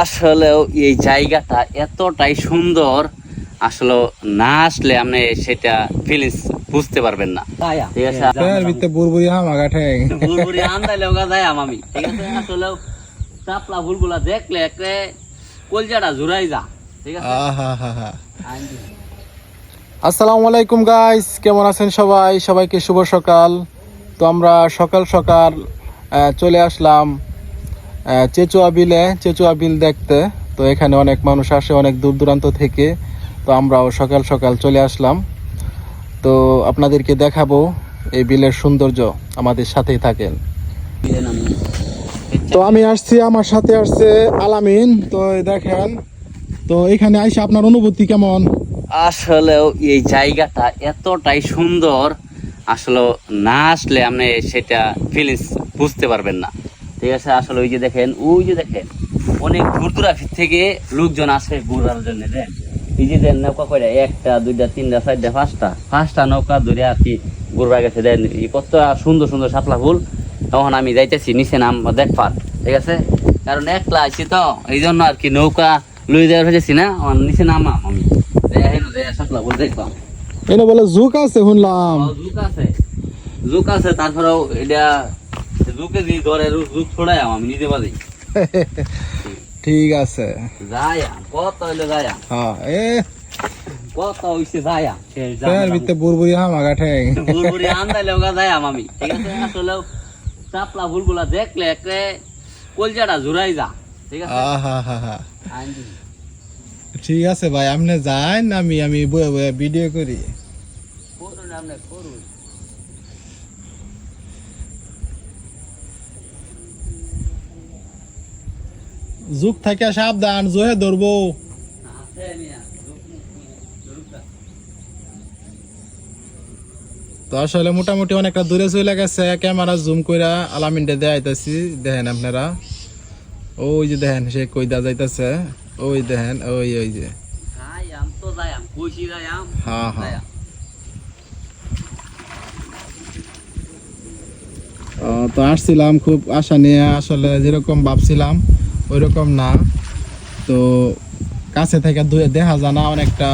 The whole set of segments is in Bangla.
আসলেও এই জায়গাটা এতটাই সুন্দর, আসলে না আসলে আপনি সেটা ফিলিংস বুঝতে পারবেন না। ঠিক আছে, বুরবুরি হামাগাঠে বুরবুরি আন্দাইলে ওগা যায় আমি, ঠিক আছে। আসলে চাপলা ফুলগুলা দেখলে একে কলজাটা জুড়াই যা, ঠিক আছে। আসসালামু আলাইকুম গাইস, কেমন আছেন সবাই? সবাইকে শুভ সকাল। তো আমরা সকাল সকাল চলে আসলাম চেচুয়া বিল দেখতে। তো এখানে অনেক মানুষ আসে অনেক দূর দূরান্ত থেকে। তো আমরাও সকাল সকাল চলে আসলাম। তো আপনাদেরকে দেখাবো এই বিলের সৌন্দর্য, আমাদের সাথেই থাকেন। তো আমি আসছি, আমার সাথে আসছে আলামিন। তো দেখেন, তো এখানে আইসা আপনার অনুভূতি কেমন? আসলেও এই জায়গাটা এতটাই সুন্দর, আসলে না আসলে আপনি সেটা ফিলিংস বুঝতে পারবেন না, ঠিক আছে। আসলে ওই যে দেখেন অনেক দূর দূরান্ত থেকে লোকজন আসে ঘোরার জন্য। দেন এই যে দেন নৌকা করে একটা দুইটা তিনটা চারটা পাঁচটা নৌকা ধরে আর কি ঘুরবা গেছে। দেন কত সুন্দর সুন্দর শাপলা ফুল। তখন আমি যাইতেছি নিচে নাম দেখবার, ঠিক আছে। কারণ একলা আছি তো, এই জন্য আর কি নৌকা লই দেওয়ার হয়েছি না, আমার নিচে নামা আমি শাপলা ফুল দেখলাম। এটা বলে জুক আছে শুনলাম। জুক আছে তারপরেও এটা জুকে দিয়ে ধরে জুক ছড়াই আমি নিজে বাজে। ঠিক আছে, যায়া কত হইলো যায়া, হ্যাঁ কত হইছে যায়া বুরবুরি হামাগাঠে বুরবুরি আন্দাইলে ওগা যায়া আমি, ঠিক আছে। আসলে চাপলা ফুলগুলা দেখলে একে কলজাটা জুড়াই যা, ঠিক আছে। ঠিক আছে ভাই, আপনি যান, আমি বয়ে বয়ে ভিডিও করি। করুন আপনি করুন। যুগ থেকে সাবধান, জোহে ধরবো। তো আসলে মোটামুটি অনেকটা দূরে চলে গেছে, ক্যামেরা জুম কইরা আলামিনটা দেখাইতেছি। দেখেন আপনারা, ওই যে দেখেন সে কইদা যাইতেছে, ওই দেখেন ওই ওই যে হ্যাঁ হ্যাঁ। তো আসছিলাম খুব আশা নিয়ে, আসলে যেরকম ভাবছিলাম ওইরকম না। তো কাছে থেকে দেখা যায় না, অনেকটা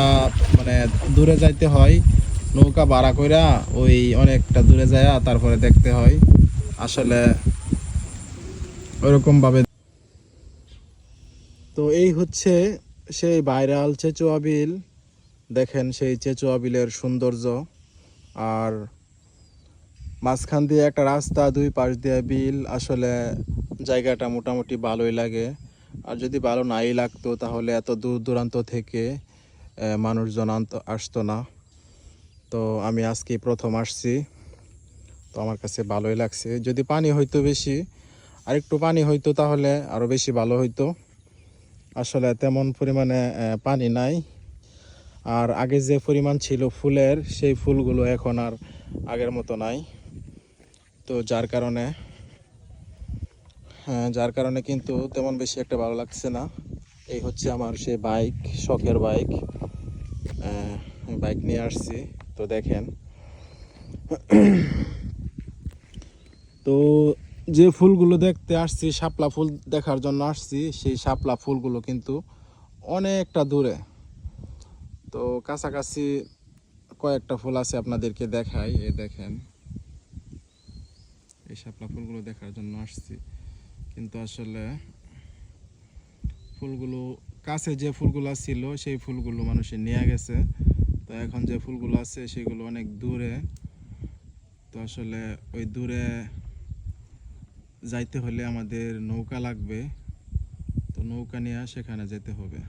মানে দূরে যাইতে হয়, নৌকা ভাড়া কইরা ওই অনেকটা দূরে যায় তারপরে দেখতে হয় আসলে ওইরকম ভাবে। তো এই হচ্ছে সেই ভাইরাল চেচুয়া বিল। দেখেন সেই চেচুয়া বিলের সৌন্দর্য, আর মাঝখান দিয়ে একটা রাস্তা, দুই পাশ দিয়ে বিল। আসলে জায়গাটা মোটামুটি ভালোই লাগে। আর যদি ভালো নাই লাগতো তাহলে এত দূর দূরান্ত থেকে মানুষজন আসতো না। তো আমি আজকে প্রথম আসছি, তো আমার কাছে ভালোই লাগছে। যদি পানি হইতো বেশি, আর একটু পানি হইতো তাহলে আরও বেশি ভালো হইতো। আসলে তেমন পরিমাণে পানি নাই। আর আগে যে পরিমাণ ছিল ফুলের, সেই ফুলগুলো এখন আর আগের মতো নাই। তো যার কারণে কিন্তু তেমন বেশি একটা ভালো লাগছে না। এই হচ্ছে আমার সে বাইক, শখের বাইক। বাইক নিয়ে আসছি। তো দেখেন, তো যে ফুলগুলো দেখতে আসছি, শাপলা ফুল দেখার জন্য আসছি, সেই শাপলা ফুলগুলো কিন্তু অনেকটা দূরে। তো কাছাকাছি কয়েকটা ফুল আছে, আপনাদেরকে দেখাই। এই দেখেন, এই শাপলা ফুলগুলো দেখার জন্য আসছি, কিন্তু আসলে ফুলগুলো কাছে যে ফুলগুলো ছিল সেই ফুলগুলো মানুষে নিয়ে গেছে। তো এখন যে ফুলগুলো আছে সেগুলো অনেক দূরে। তো আসলে ওই দূরে যাইতে হলে আমাদের নৌকা লাগবে। তো নৌকা নিয়ে সেখানে যেতে হবে।